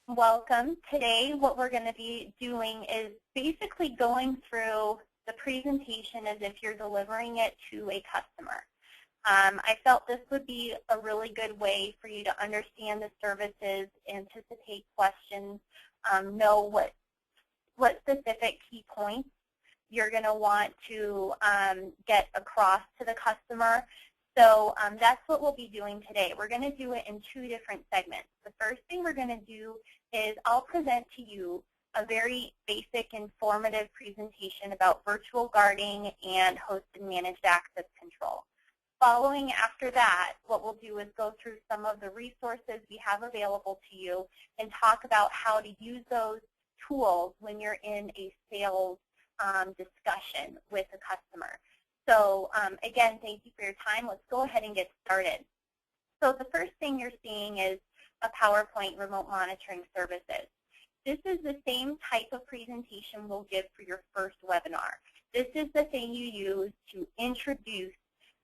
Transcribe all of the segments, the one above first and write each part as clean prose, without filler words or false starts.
Welcome. Today what we're going to be doing is basically going through the presentation as if you're delivering it to a customer. I felt this would be a really good way for you to understand the services, anticipate questions, know what specific key points you're going to want to get across to the customer. So that's what we'll be doing today. We're going to do it in two different segments. The first thing we're going to do is I'll present to you a very basic, informative presentation about virtual guarding and hosted managed access control. Following after that, what we'll do is go through some of the resources we have available to you and talk about how to use those tools when you're in a sales discussion with a customer. So again, thank you for your time. Let's go ahead and get started. So the first thing you're seeing is a PowerPoint remote monitoring services. This is the same type of presentation we'll give for your first webinar. This is the thing you use to introduce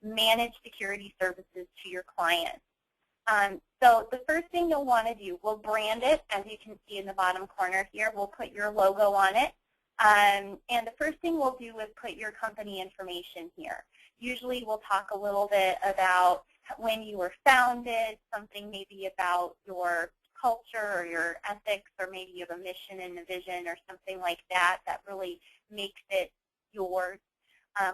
managed security services to your clients. So the first thing you'll want to do, we'll brand it, as you can see in the bottom corner here. We'll put your logo on it. And the first thing we'll do is put your company information here. Usually we'll talk a little bit about when you were founded, something maybe about your culture or your ethics, or maybe you have a mission and a vision or something like that that really makes it yours.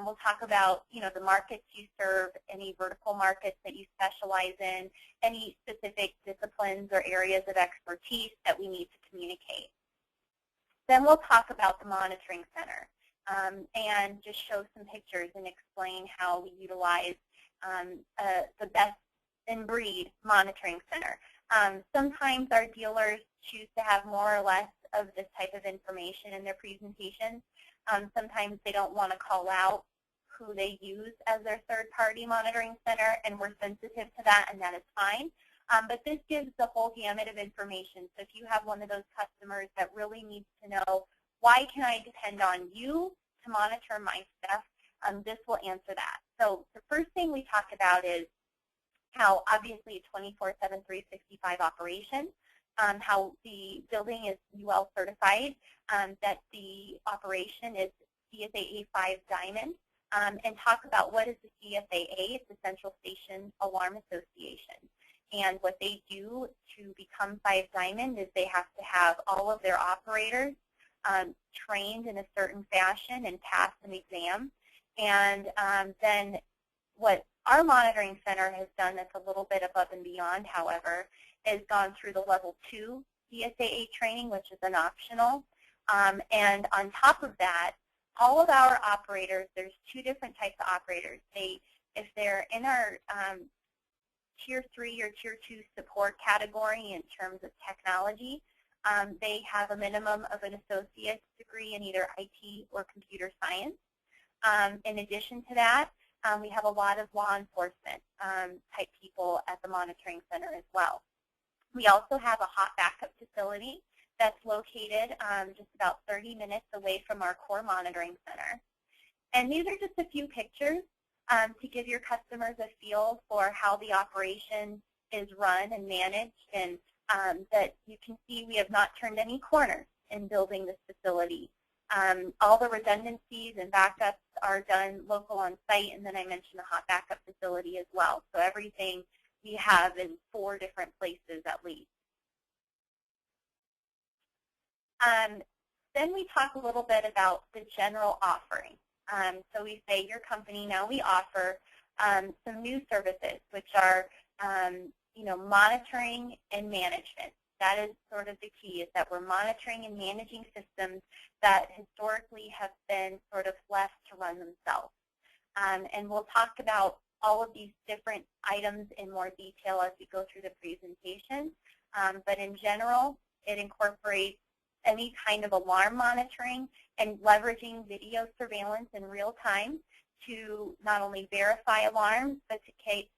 We'll talk about, the markets you serve, any vertical markets that you specialize in, any specific disciplines or areas of expertise that we need to communicate. Then we'll talk about the monitoring center and just show some pictures and explain how we utilize the best-in-breed monitoring center. Sometimes our dealers choose to have more or less of this type of information in their presentations. Sometimes they don't want to call out who they use as their third-party monitoring center, and we're sensitive to that, and that is fine. But this gives the whole gamut of information. So if you have one of those customers that really needs to know, why can I depend on you to monitor my stuff, this will answer that. So the first thing we talk about is how obviously a 24/7, 365 operation, how the building is UL certified, that the operation is CSAA 5 Diamond, and talk about what is the CSAA. It's the Central Station Alarm Association. And what they do to become 5 Diamond is they have to have all of their operators trained in a certain fashion and pass an exam. And then what our monitoring center has done that's a little bit above and beyond, however, is gone through the level 2 CSAA training, which is an optional. And on top of that, all of our operators, there's two different types of operators. If they're in our Tier 3 or Tier 2 support category in terms of technology, they have a minimum of an associate's degree in either IT or computer science. In addition to that, we have a lot of law enforcement type people at the monitoring center as well. We also have a hot backup facility that's located just about 30 minutes away from our core monitoring center. And these are just a few pictures to give your customers a feel for how the operation is run and managed, and that you can see we have not turned any corners in building this facility. All the redundancies and backups are done local on site, and then I mentioned the hot backup facility as well. So everything we have in 4 different places at least. Then we talk a little bit about the general offering. So we say, your company, now we offer some new services, which are monitoring and management. That is sort of the key, is that we're monitoring and managing systems that historically have been sort of left to run themselves. And we'll talk about all of these different items in more detail as we go through the presentation. But in general, it incorporates any kind of alarm monitoring and leveraging video surveillance in real time to not only verify alarms, but to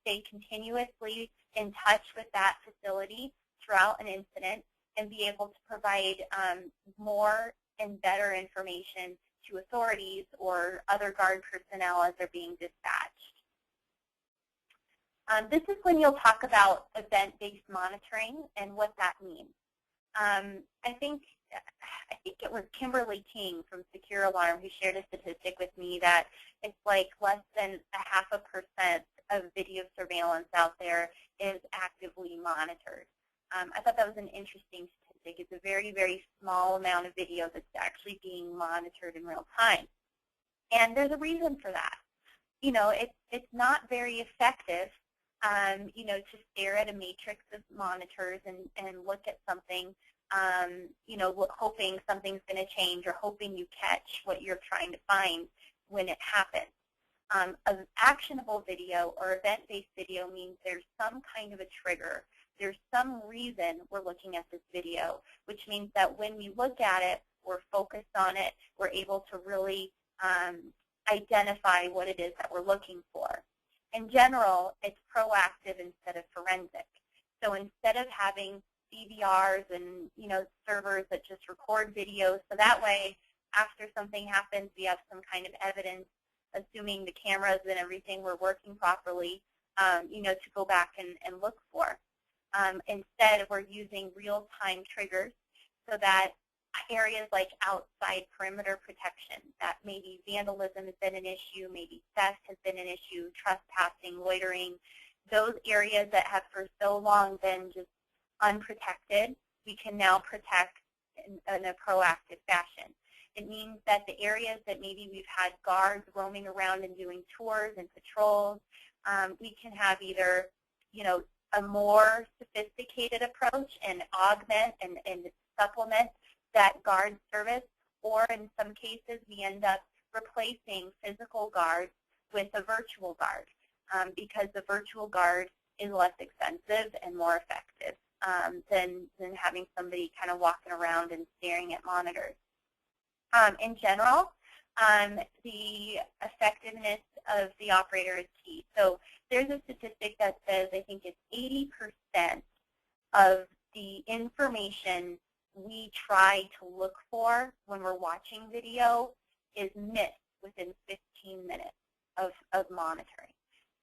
stay continuously in touch with that facility throughout an incident and be able to provide more and better information to authorities or other guard personnel as they're being dispatched. This is when you'll talk about event-based monitoring and what that means. I think it was Kimberly King from Secure Alarm who shared a statistic with me that it's like less than 0.5% of video surveillance out there is actively monitored. I thought that was an interesting statistic. It's a very, very small amount of video that's actually being monitored in real time. And there's a reason for that. You know, it's not very effective, you know, to stare at a matrix of monitors and look at something, you know, hoping something's going to change or hoping you catch what you're trying to find when it happens. An actionable video or event-based video means there's some kind of a trigger. There's some reason we're looking at this video, which means that when we look at it, we're focused on it, we're able to really identify what it is that we're looking for. In general, it's proactive instead of forensic. So instead of having DVRs and, you know, servers that just record videos, so that way after something happens, we have some kind of evidence, assuming the cameras and everything were working properly, you know, to go back and look for. Instead, we're using real-time triggers so that areas like outside perimeter protection, that maybe vandalism has been an issue, maybe theft has been an issue, trespassing, loitering, those areas that have for so long been just unprotected, we can now protect in a proactive fashion. It means that the areas that maybe we've had guards roaming around and doing tours and patrols, we can have either, you know, a more sophisticated approach and augment and supplement that guard service, or in some cases we end up replacing physical guards with a virtual guard because the virtual guard is less expensive and more effective than having somebody kind of walking around and staring at monitors. In general, the effectiveness of the operator is key. So there's a statistic that says I think it's 80% of the information we try to look for when we're watching video is missed within 15 minutes of monitoring.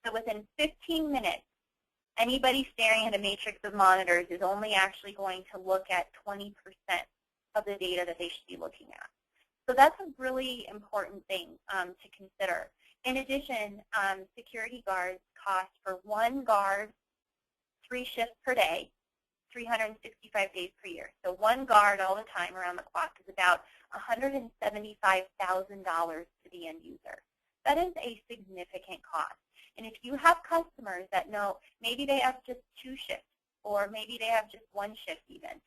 So within 15 minutes, anybody staring at a matrix of monitors is only actually going to look at 20% of the data that they should be looking at. So that's a really important thing to consider. In addition, security guards cost for one guard 3 shifts per day, 365 days per year. So one guard all the time around the clock is about $175,000 to the end user. That is a significant cost. And if you have customers that know maybe they have just 2 shifts or maybe they have just 1 shift even,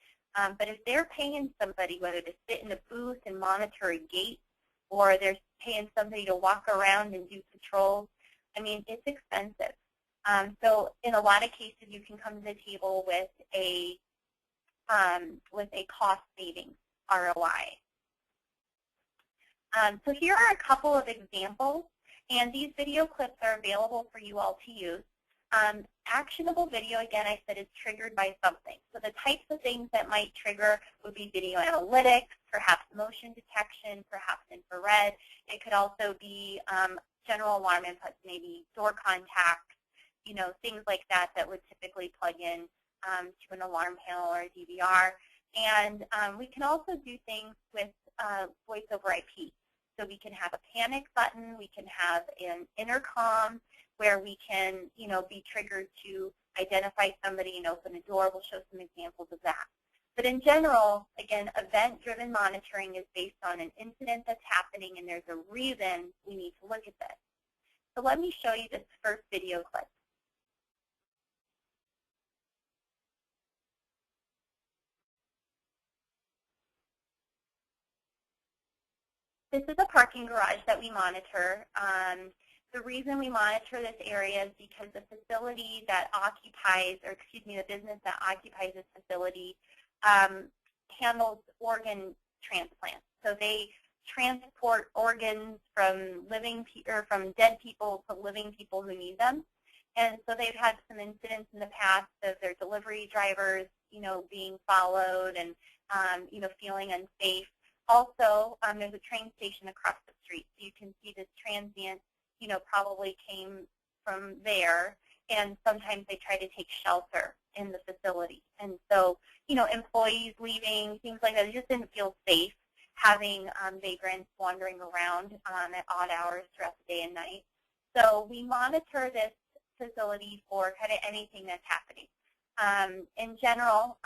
but if they're paying somebody, whether to sit in a booth and monitor a gate or they're paying somebody to walk around and do patrols, I mean, it's expensive. So in a lot of cases, you can come to the table with a cost savings ROI. So here are a couple of examples, and these video clips are available for you all to use. Actionable video, again, I said, is triggered by something. So the types of things that might trigger would be video analytics, perhaps motion detection, perhaps infrared. It could also be general alarm inputs, maybe door contact, you know, things like that that would typically plug in to an alarm panel or a DVR. And we can also do things with voice over IP. So we can have a panic button, we can have an intercom where we can, you know, be triggered to identify somebody and open a door. We'll show some examples of that. But in general, again, event-driven monitoring is based on an incident that's happening and there's a reason we need to look at this. So let me show you this first video clip. This is a parking garage that we monitor. The reason we monitor this area is because the facility that occupies, or excuse me, the business that occupies this facility handles organ transplants. So they transport organs from from dead people to living people who need them. And so they've had some incidents in the past of their delivery drivers, you know, being followed and you know, feeling unsafe. Also, there's a train station across the street, so you can see this transient, you know, probably came from there, and sometimes they try to take shelter in the facility. And so, you know, employees leaving, things like that, it just didn't feel safe having vagrants wandering around at odd hours throughout the day and night. So we monitor this facility for kind of anything that's happening. In general,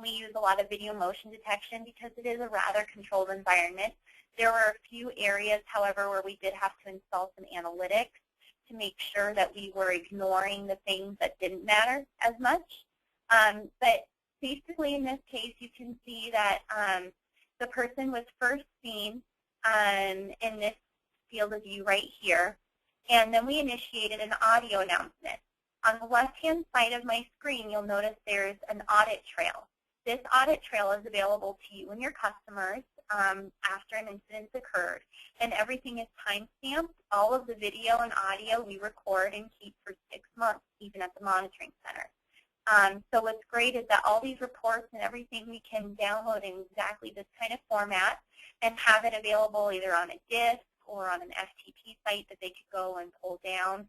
we use a lot of video motion detection because it is a rather controlled environment. There were a few areas, however, where we did have to install some analytics to make sure that we were ignoring the things that didn't matter as much. But basically in this case, you can see that the person was first seen in this field of view right here, and then we initiated an audio announcement. On the left-hand side of my screen, you'll notice there's an audit trail. This audit trail is available to you and your customers after an incident occurred, and everything is time-stamped. All of the video and audio we record and keep for 6 months, even at the monitoring center. So what's great is that all these reports and everything we can download in exactly this kind of format and have it available either on a disk or on an FTP site that they could go and pull down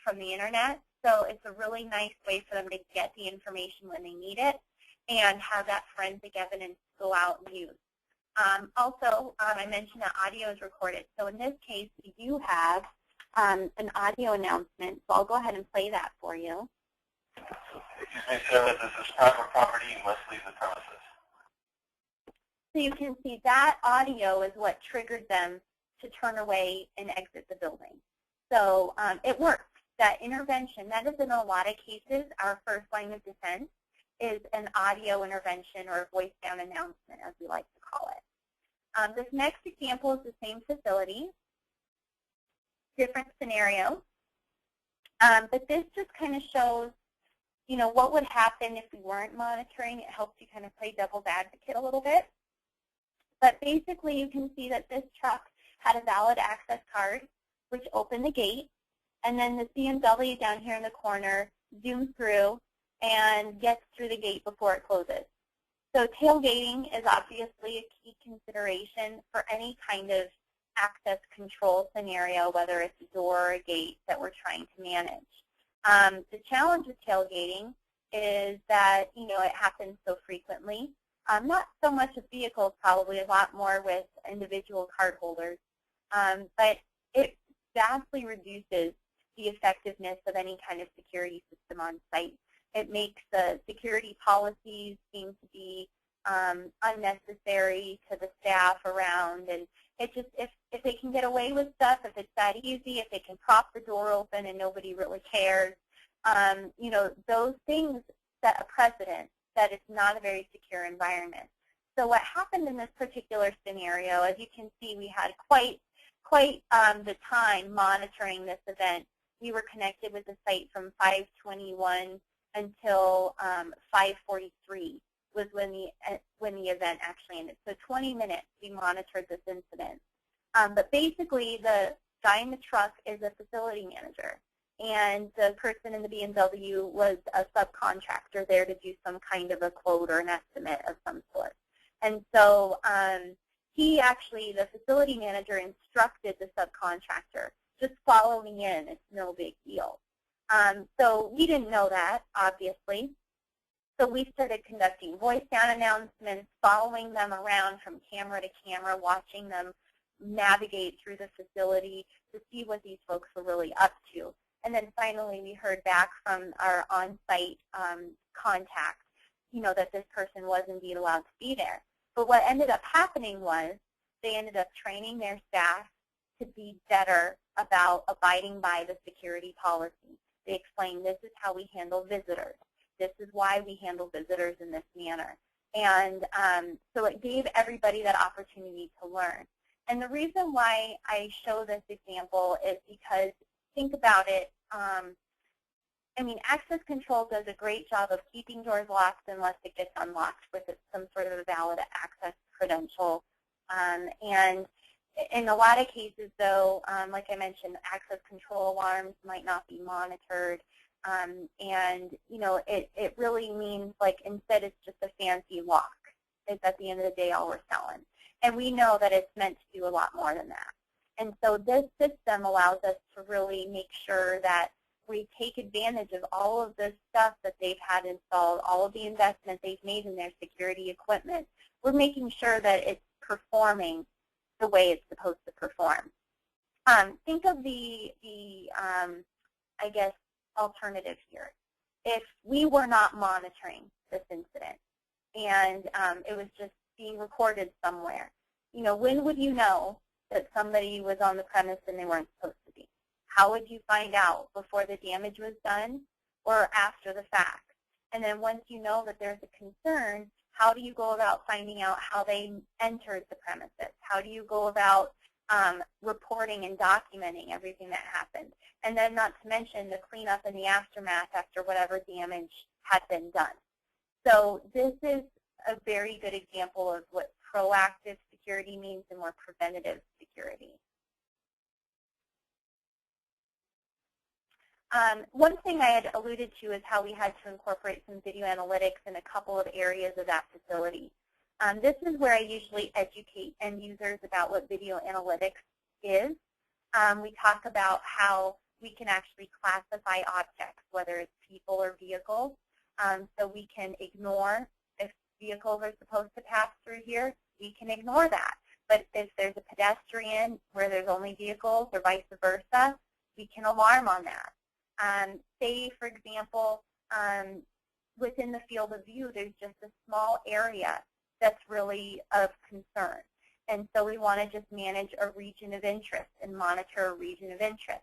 from the internet. So it's a really nice way for them to get the information when they need it and have that forensic evidence go out and use. Also, I mentioned that audio is recorded. So in this case, we do have an audio announcement. So I'll go ahead and play that for you. Excuse me, sir, this is private property. You must leave the premises. So you can see that audio is what triggered them to turn away and exit the building. So it works. That intervention, that is in a lot of cases our first line of defense is an audio intervention or a voice down announcement, as we like to call it. This next example is the same facility, different scenario. But this just kind of shows, you know, what would happen if we weren't monitoring. It helps you kind of play devil's advocate a little bit. But basically, you can see that this truck had a valid access card, which opened the gate. And then this BMW down here in the corner zooms through and gets through the gate before it closes. So tailgating is obviously a key consideration for any kind of access control scenario, whether it's a door or a gate that we're trying to manage. The challenge with tailgating is that, you know, it happens so frequently. Not so much with vehicles, probably a lot more with individual card holders. But it vastly reduces the effectiveness of any kind of security system on site. It makes the security policies seem to be unnecessary to the staff around, and it just, if they can get away with stuff, if it's that easy, if they can prop the door open and nobody really cares, you know, those things set a precedent that it's not a very secure environment. So what happened in this particular scenario, as you can see, we had quite the time monitoring this event. We were connected with the site from 5:21 until 5:43 was when the event actually ended. So 20 minutes we monitored this incident. But basically, the guy in the truck is a facility manager, and the person in the BMW was a subcontractor there to do some kind of a quote or an estimate of some sort. And so he actually, the facility manager, instructed the subcontractor, just follow me in, it's no big deal. So we didn't know that, obviously. So we started conducting voice down announcements, following them around from camera to camera, watching them navigate through the facility to see what these folks were really up to. And then finally we heard back from our on-site contact, you know, that this person was indeed allowed to be there. But what ended up happening was they ended up training their staff to be better about abiding by the security policy. They explained, this is how we handle visitors. This is why we handle visitors in this manner. And so it gave everybody that opportunity to learn. And the reason why I show this example is because, think about it, I mean, access control does a great job of keeping doors locked unless it gets unlocked with some sort of a valid access credential. And in a lot of cases, though, like I mentioned, access control alarms might not be monitored. And, you know, it really means, like, instead it's just a fancy lock. It's at the end of the day all we're selling. And we know that it's meant to do a lot more than that. And so this system allows us to really make sure that we take advantage of all of the stuff that they've had installed, all of the investment they've made in their security equipment. We're making sure that it's performing the way it's supposed to perform. Think of the I guess, alternative here. If we were not monitoring this incident and it was just being recorded somewhere, when would you know that somebody was on the premise and they weren't supposed to be? How would you find out? Before the damage was done or after the fact? And then once you know that there's a concern, how do you go about finding out how they entered the premises? How do you go about reporting and documenting everything that happened? And then not to mention the cleanup and the aftermath after whatever damage had been done. So this is a very good example of what proactive security means and more preventative security. One thing I had alluded to is how we had to incorporate some video analytics in a couple of areas of that facility. This is where I usually educate end users about what video analytics is. We talk about how we can actually classify objects, whether it's people or vehicles. So we can ignore if vehicles are supposed to pass through here, we can ignore that. But if there's a pedestrian where there's only vehicles or vice versa, we can alarm on that. Say, for example, within the field of view, there's just a small area that's really of concern. And so we want to just manage a region of interest and monitor a region of interest.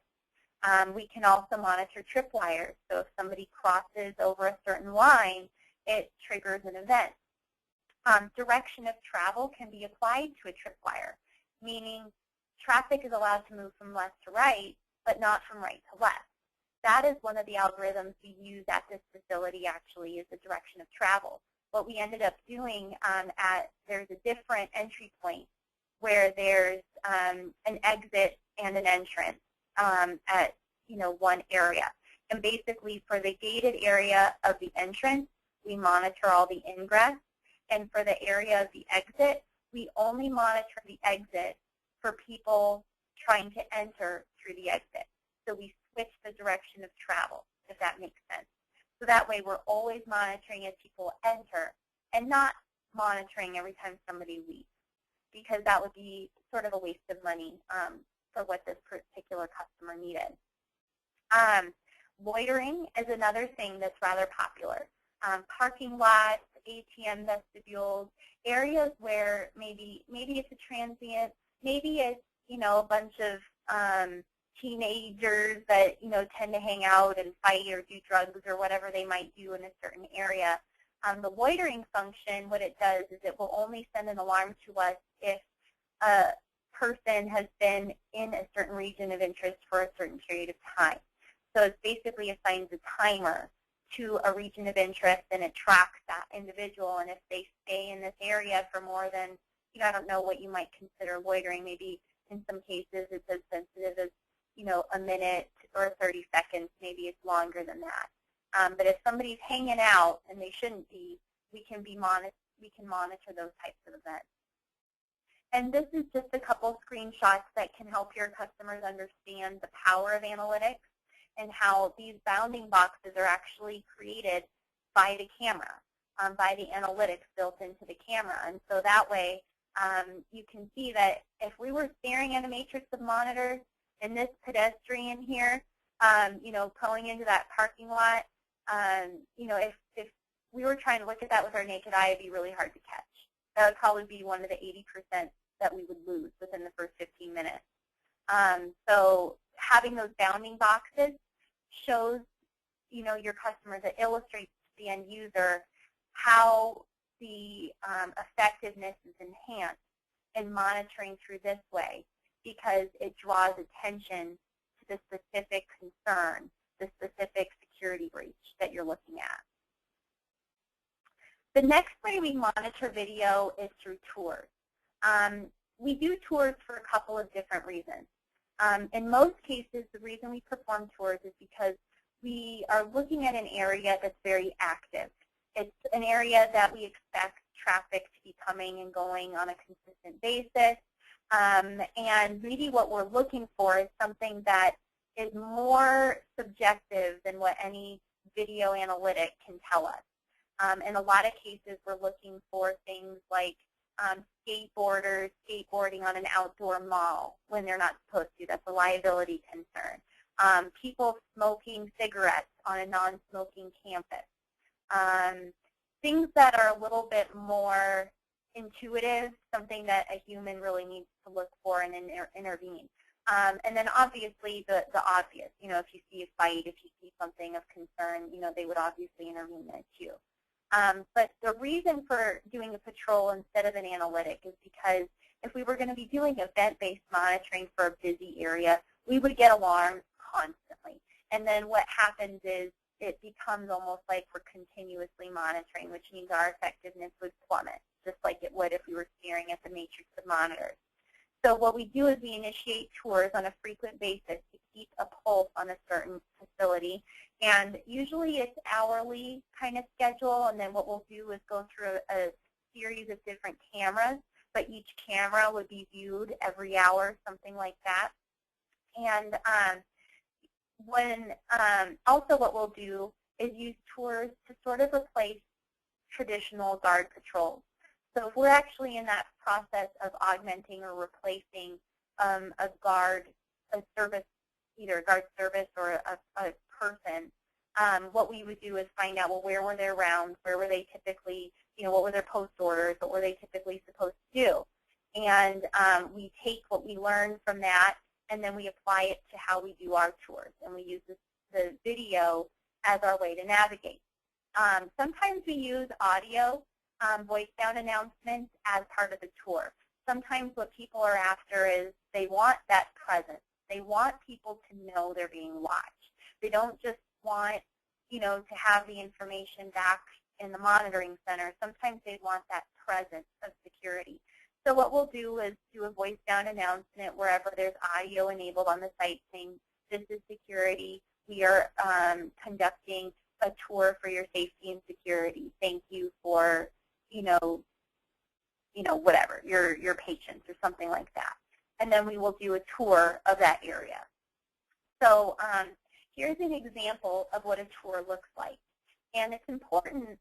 We can also monitor tripwires. So if somebody crosses over a certain line, it triggers an event. Direction of travel can be applied to a tripwire, meaning traffic is allowed to move from left to right, but not from right to left. That is one of the algorithms we use at this facility, actually, is the direction of travel. What we ended up doing there's a different entry point where there's an exit and an entrance at one area. And basically for the gated area of the entrance, we monitor all the ingress. And for the area of the exit, we only monitor the exit for people trying to enter through the exit. So we switch the direction of travel, if that makes sense. So that way we're always monitoring as people enter and not monitoring every time somebody leaves, because that would be sort of a waste of money for what this particular customer needed. Loitering is another thing that's rather popular. Parking lots, ATM vestibules, areas where maybe it's a transient, maybe it's a bunch of teenagers that tend to hang out and fight or do drugs or whatever they might do in a certain area. The loitering function, what it does is it will only send an alarm to us if a person has been in a certain region of interest for a certain period of time. So it basically assigns a timer to a region of interest, and it tracks that individual. And if they stay in this area for more than, I don't know what you might consider loitering. Maybe in some cases it's as sensitive as, a minute or 30 seconds. Maybe it's longer than that. But if somebody's hanging out and they shouldn't be, we can monitor those types of events. And this is just a couple screenshots that can help your customers understand the power of analytics and how these bounding boxes are actually created by the camera, by the analytics built into the camera. And so that way you can see that if we were staring at a matrix of monitors and this pedestrian here, pulling into that parking lot, if we were trying to look at that with our naked eye, it'd be really hard to catch. That would probably be one of the 80% that we would lose within the first 15 minutes. So having those bounding boxes shows, your customers, it illustrates to the end user how the effectiveness is enhanced in monitoring through this way, because it draws attention to the specific concern, the specific security breach that you're looking at. The next way we monitor video is through tours. We do tours for a couple of different reasons. In most cases, the reason we perform tours is because we are looking at an area that's very active. It's an area that we expect traffic to be coming and going on a consistent basis. And maybe what we're looking for is something that is more subjective than what any video analytic can tell us. In a lot of cases, we're looking for things like skateboarders skateboarding on an outdoor mall when they're not supposed to. That's a liability concern. People smoking cigarettes on a non-smoking campus. Things that are a little bit more intuitive, something that a human really needs to look for and intervene. And then obviously the obvious, if you see a fight, if you see something of concern, they would obviously intervene there too. But the reason for doing a patrol instead of an analytic is because if we were going to be doing event-based monitoring for a busy area, we would get alarms constantly. And then what happens is it becomes almost like we're continuously monitoring, which means our effectiveness would plummet, just like it would if we were staring at the matrix of monitors. So what we do is we initiate tours on a frequent basis to keep a pulse on a certain facility. And usually it's hourly kind of schedule, and then what we'll do is go through a series of different cameras, but each camera would be viewed every hour, something like that. And also what we'll do is use tours to sort of replace traditional guard patrols. So if we're actually in that process of augmenting or replacing a guard, a service, either a guard service or a person, what we would do is find out, well, where were their rounds, where were they typically, what were their post orders, what were they typically supposed to do? And we take what we learned from that, and then we apply it to how we do our tours, and we use the video as our way to navigate. Sometimes we use audio, voice down announcements as part of the tour. Sometimes what people are after is they want that presence. They want people to know they're being watched. They don't just want, to have the information back in the monitoring center. Sometimes they want that presence of security. So what we'll do is do a voice down announcement wherever there's audio enabled on the site saying, this is security. We are conducting a tour for your safety and security. Thank you for, whatever, your patients or something like that. And then we will do a tour of that area. So here's an example of what a tour looks like. And it's important,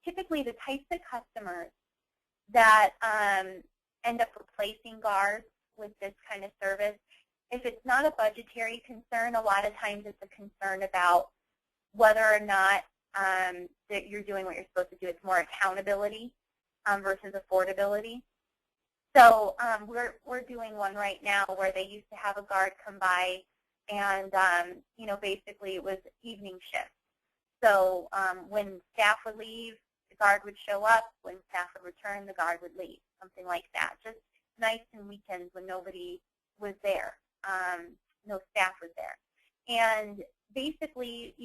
typically the types of customers that end up replacing guards with this kind of service, if it's not a budgetary concern, a lot of times it's a concern about whether or not that you're doing what you're supposed to do. It's more accountability versus affordability. So we're doing one right now where they used to have a guard come by, and basically it was evening shift. So when staff would leave, the guard would show up. When staff would return, the guard would leave, something like that. Just nights and weekends when nobody was there, no staff was there. And basically,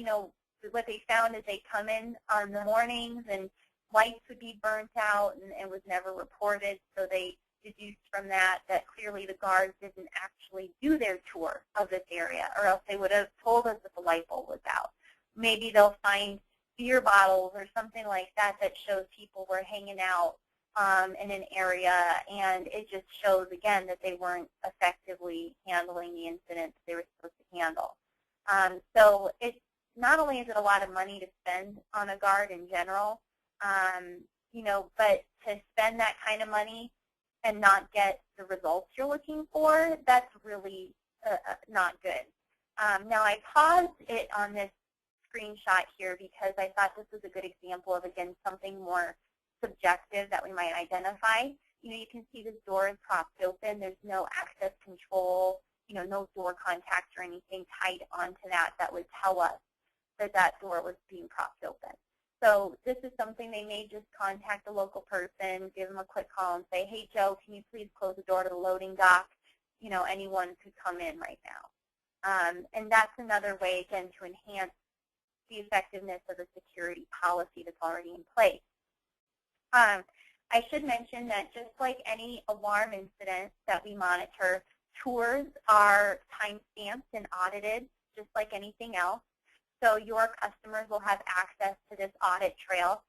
what they found is they come in on the mornings and lights would be burnt out and was never reported. So they deduced from that clearly the guards didn't actually do their tour of this area, or else they would have told us that the light bulb was out. Maybe they'll find beer bottles or something like that that shows people were hanging out in an area, and it just shows, again, that they weren't effectively handling the incidents they were supposed to handle. So it's not only is it a lot of money to spend on a guard in general, but to spend that kind of money and not get the results you're looking for, that's really not good. Now, I paused it on this screenshot here because I thought this was a good example of, again, something more subjective that we might identify. You can see this door is propped open. There's no access control, no door contact or anything tied onto that would tell us that door was being propped open. So this is something they may just contact a local person, give them a quick call and say, hey, Joe, can you please close the door to the loading dock? Anyone could come in right now. And that's another way, again, to enhance the effectiveness of the security policy that's already in place. I should mention that just like any alarm incident that we monitor, tours are time-stamped and audited just like anything else. So your customers will have access to this audit trail,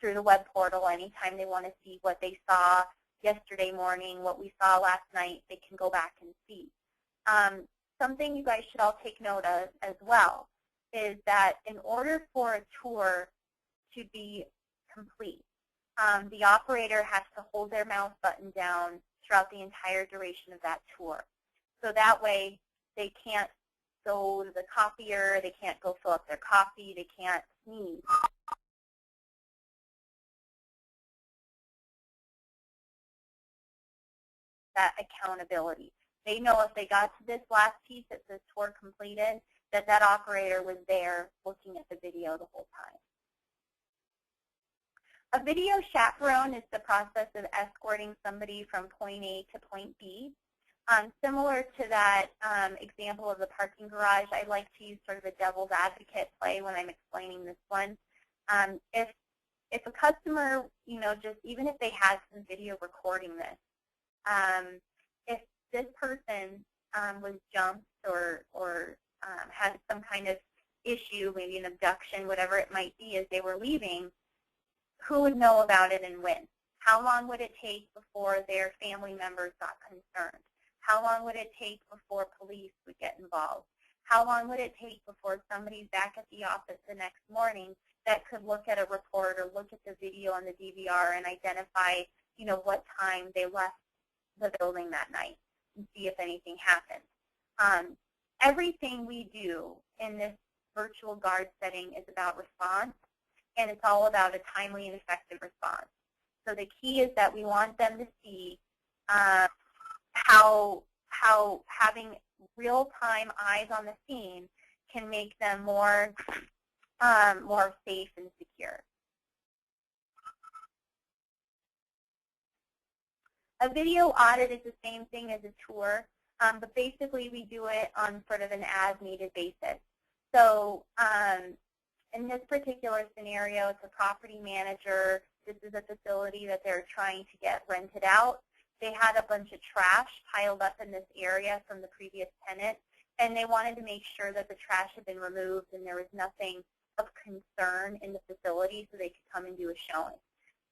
through the web portal anytime they want to see what they saw yesterday morning, what we saw last night, they can go back and see. Something you guys should all take note of as well is that in order for a tour to be complete, the operator has to hold their mouse button down throughout the entire duration of that tour. So that way they can't go to the copier, they can't go fill up their coffee, they can't sneeze. That accountability. They know if they got to this last piece that says tour completed, that that operator was there looking at the video the whole time. A video chaperone is the process of escorting somebody from point A to point B. Similar to that example of the parking garage, I like to use sort of a devil's advocate play when I'm explaining this one. If a customer, just even if they had some video recording this, if this person was jumped or had some kind of issue, maybe an abduction, whatever it might be, as they were leaving, who would know about it and when? How long would it take before their family members got concerned? How long would it take before police would get involved? How long would it take before somebody's back at the office the next morning that could look at a report or look at the video on the DVR and identify, what time they left the building that night and see if anything happened? Everything we do in this virtual guard setting is about response, and it's all about a timely and effective response. So the key is that we want them to see how having real-time eyes on the scene can make them more safe and secure. A video audit is the same thing as a tour, but basically we do it on sort of an as-needed basis. So in this particular scenario, it's a property manager. This is a facility that they're trying to get rented out. They had a bunch of trash piled up in this area from the previous tenant, and they wanted to make sure that the trash had been removed and there was nothing of concern in the facility so they could come and do a showing.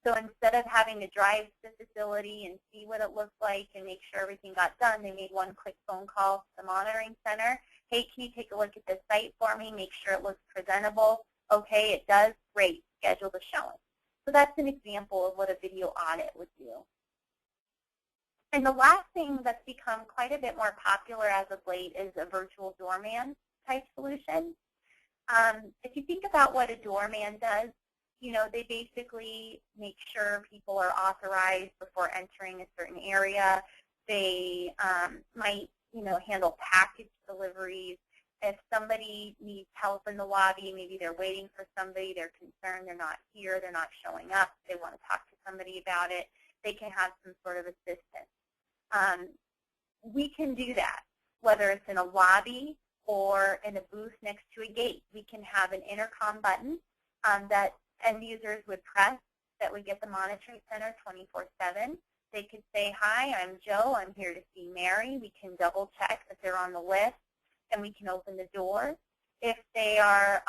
So instead of having to drive to the facility and see what it looked like and make sure everything got done, they made one quick phone call to the monitoring center. Hey, can you take a look at this site for me, make sure it looks presentable? Okay, it does. Great. Schedule the showing. So that's an example of what a video audit would do. And the last thing that's become quite a bit more popular as of late is a virtual doorman type solution. If you think about what a doorman does, they basically make sure people are authorized before entering a certain area. They might, handle package deliveries. If somebody needs help in the lobby, maybe they're waiting for somebody, they're concerned they're not here, they're not showing up, they want to talk to somebody about it, they can have some sort of assistance. We can do that, whether it's in a lobby or in a booth next to a gate. We can have an intercom button that end users would press that would get the monitoring center 24/7. They could say, hi, I'm Joe, I'm here to see Mary. We can double check that they're on the list, and we can open the door. If they are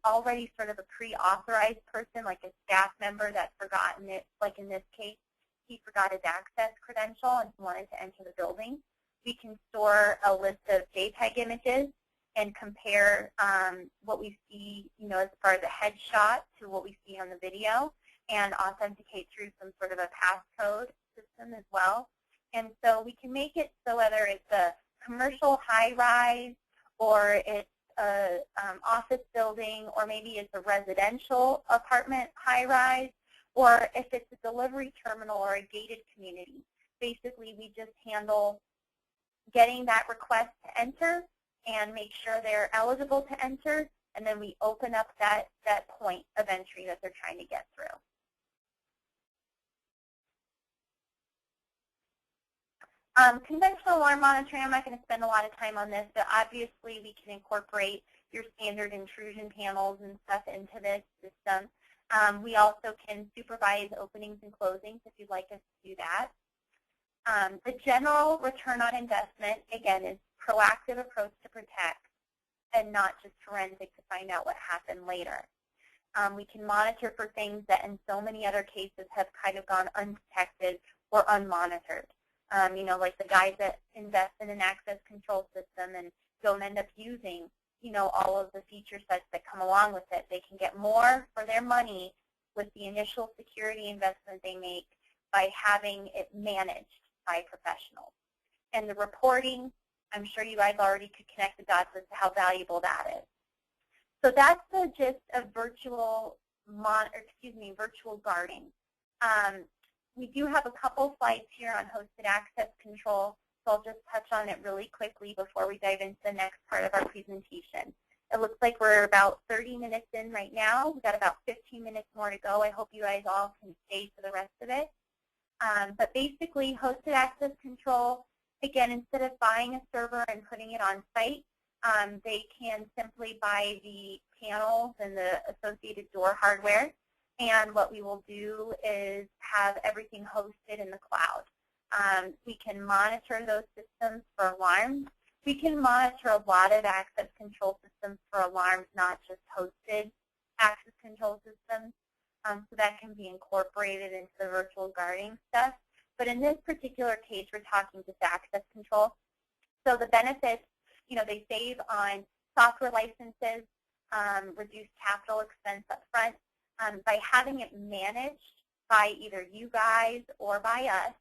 already sort of a pre-authorized person, like a staff member that's forgotten it, like in this case, he forgot his access credential and he wanted to enter the building, we can store a list of JPEG images and compare what we see, as far as a headshot to what we see on the video, and authenticate through some sort of a passcode system as well. And so we can make it so whether it's a commercial high-rise or it's an office building, or maybe it's a residential apartment high-rise, or if it's a delivery terminal or a gated community. Basically, we just handle getting that request to enter and make sure they're eligible to enter, and then we open up that point of entry that they're trying to get through. Conventional alarm monitoring, I'm not going to spend a lot of time on this, but obviously we can incorporate your standard intrusion panels and stuff into this system. We also can supervise openings and closings if you'd like us to do that. The general return on investment, again, is proactive approach to protect and not just forensic to find out what happened later. We can monitor for things that in so many other cases have kind of gone undetected or unmonitored. You know, like the guys that invest in an access control system and don't end up using, you know, all of the feature sets that come along with it. They can get more for their money with the initial security investment they make by having it managed by professionals. And the reporting, I'm sure you guys already could connect the dots as to how valuable that is. So that's the gist of virtual guarding. We do have a couple slides here on hosted access control, so I'll just touch on it really quickly before we dive into the next part of our presentation. It looks like we're about 30 minutes in right now. We've got about 15 minutes more to go. I hope you guys all can stay for the rest of it. But basically, hosted access control, again, instead of buying a server and putting it on site, they can simply buy the panels and the associated door hardware. And what we will do is have everything hosted in the cloud. We can monitor those systems for alarms. We can monitor a lot of access control systems for alarms, not just hosted access control systems. So that can be incorporated into the virtual guarding stuff. But in this particular case, we're talking just access control. So the benefits, you know, they save on software licenses, reduce capital expense up front. By having it managed by either you guys or by us,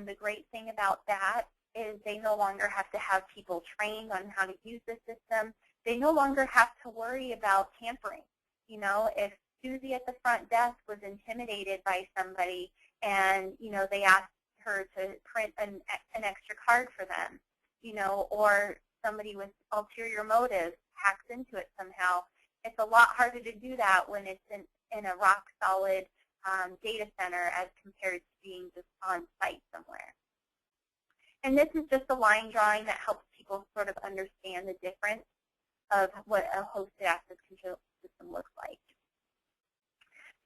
the great thing about that is they no longer have to have people trained on how to use the system. They no longer have to worry about tampering. You know, if Susie at the front desk was intimidated by somebody and, you know, they asked her to print an extra card for them, you know, or somebody with ulterior motives hacks into it somehow, it's a lot harder to do that when it's in a rock-solid data center as compared to being just on site somewhere. And this is just a line drawing that helps people sort of understand the difference of what a hosted access control system looks like.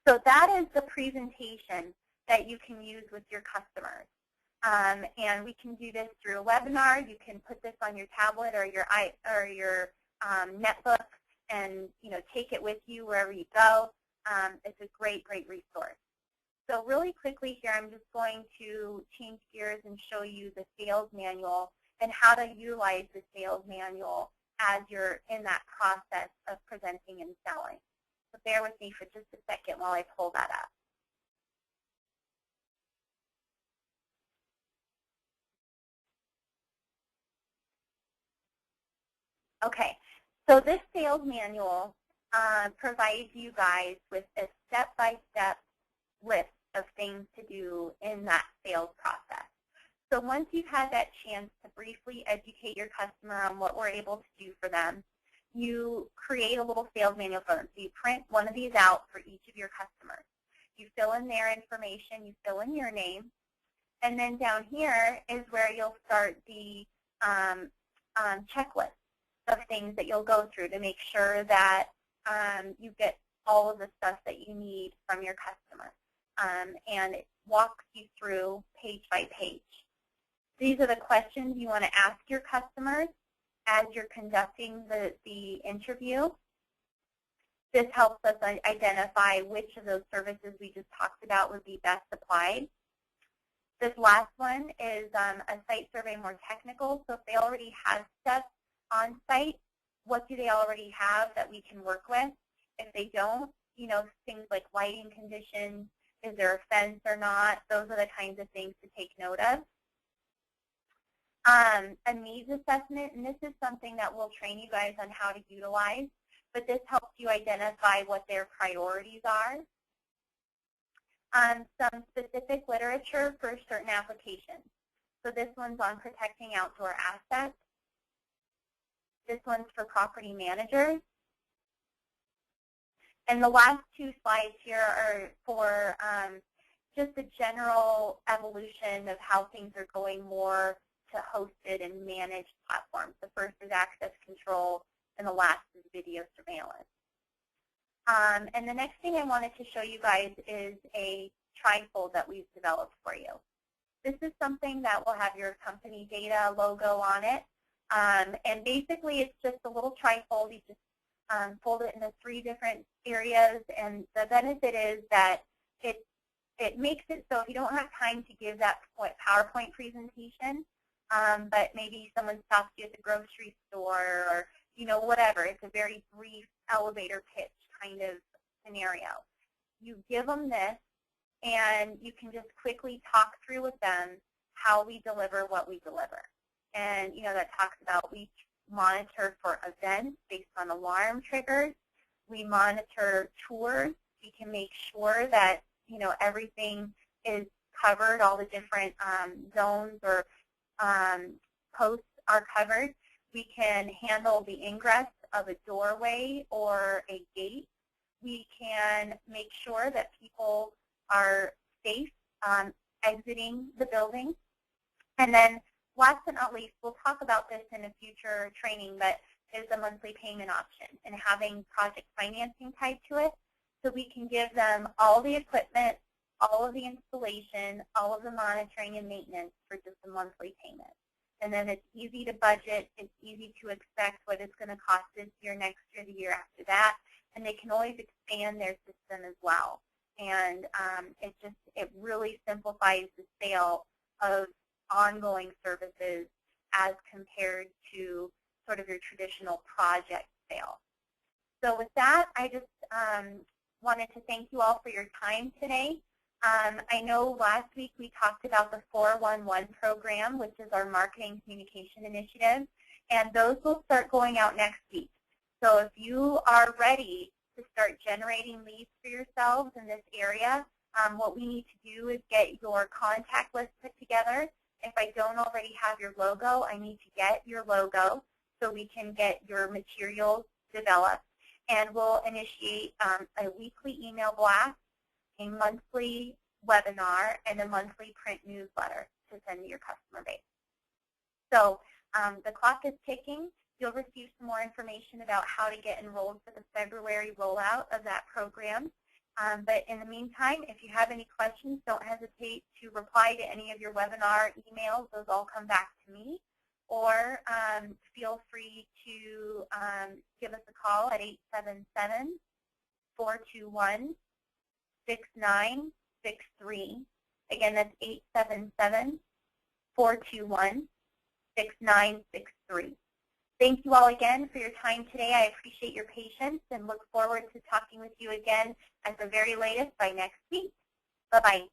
So that is the presentation that you can use with your customers. And we can do this through a webinar. You can put this on your tablet or your netbook and, you know, take it with you wherever you go. It's a great, great resource. So really quickly here, I'm just going to change gears and show you the sales manual and how to utilize the sales manual as you're in that process of presenting and selling. So bear with me for just a second while I pull that up. Okay, so this sales manual provides you guys with a step-by-step list of things to do in that sales process. So once you've had that chance to briefly educate your customer on what we're able to do for them, you create a little sales manual for them. So you print one of these out for each of your customers. You fill in their information, you fill in your name, and then down here is where you'll start the checklist of things that you'll go through to make sure that you get all of the stuff that you need from your customer. And it walks you through page by page. These are the questions you want to ask your customers as you're conducting the interview. This helps us identify which of those services we just talked about would be best applied. This last one is a site survey, more technical. So if they already have stuff on site, what do they already have that we can work with? If they don't, you know, things like lighting conditions, is there a fence or not? Those are the kinds of things to take note of. A needs assessment, and this is something that we'll train you guys on how to utilize, but this helps you identify what their priorities are. Some specific literature for certain applications. So this one's on protecting outdoor assets. This one's for property managers. And the last two slides here are for just the general evolution of how things are going more to hosted and managed platforms. The first is access control, and the last is video surveillance. And the next thing I wanted to show you guys is a trifold that we've developed for you. This is something that will have your company data logo on it. And basically, it's just a little trifold. You just fold it into 3 different areas. And the benefit is that it it makes it so if you don't have time to give that PowerPoint presentation, but maybe someone stops you at the grocery store or, whatever. It's a very brief elevator pitch kind of scenario. You give them this, and you can just quickly talk through with them how we deliver what we deliver. And, that talks about we monitor for events based on alarm triggers. We monitor tours. We can make sure that, everything is covered, all the different zones or posts are covered. We can handle the ingress of a doorway or a gate. We can make sure that people are safe exiting the building. And then last but not least, we'll talk about this in a future training, but is a monthly payment option and having project financing tied to it, so we can give them all the equipment, all of the installation, all of the monitoring and maintenance for just a monthly payment. And then it's easy to budget, it's easy to expect what it's going to cost this year, next year, the year after that, and they can always expand their system as well. And it really simplifies the sale of ongoing services as compared to sort of your traditional project sale. So with that, I just wanted to thank you all for your time today. I know last week we talked about the 411 program, which is our marketing communication initiative, and those will start going out next week. So if you are ready to start generating leads for yourselves in this area, what we need to do is get your contact list put together. If I don't already have your logo, I need to get your logo so we can get your materials developed. And we'll initiate a weekly email blast, a monthly webinar, and a monthly print newsletter to send to your customer base. So the clock is ticking. You'll receive some more information about how to get enrolled for the February rollout of that program. But in the meantime, if you have any questions, don't hesitate to reply to any of your webinar emails. Those all come back to me. Or feel free to give us a call at 877-421-6963. Again, that's 877-421-6963. Thank you all again for your time today. I appreciate your patience and look forward to talking with you again at the very latest by next week. Bye-bye.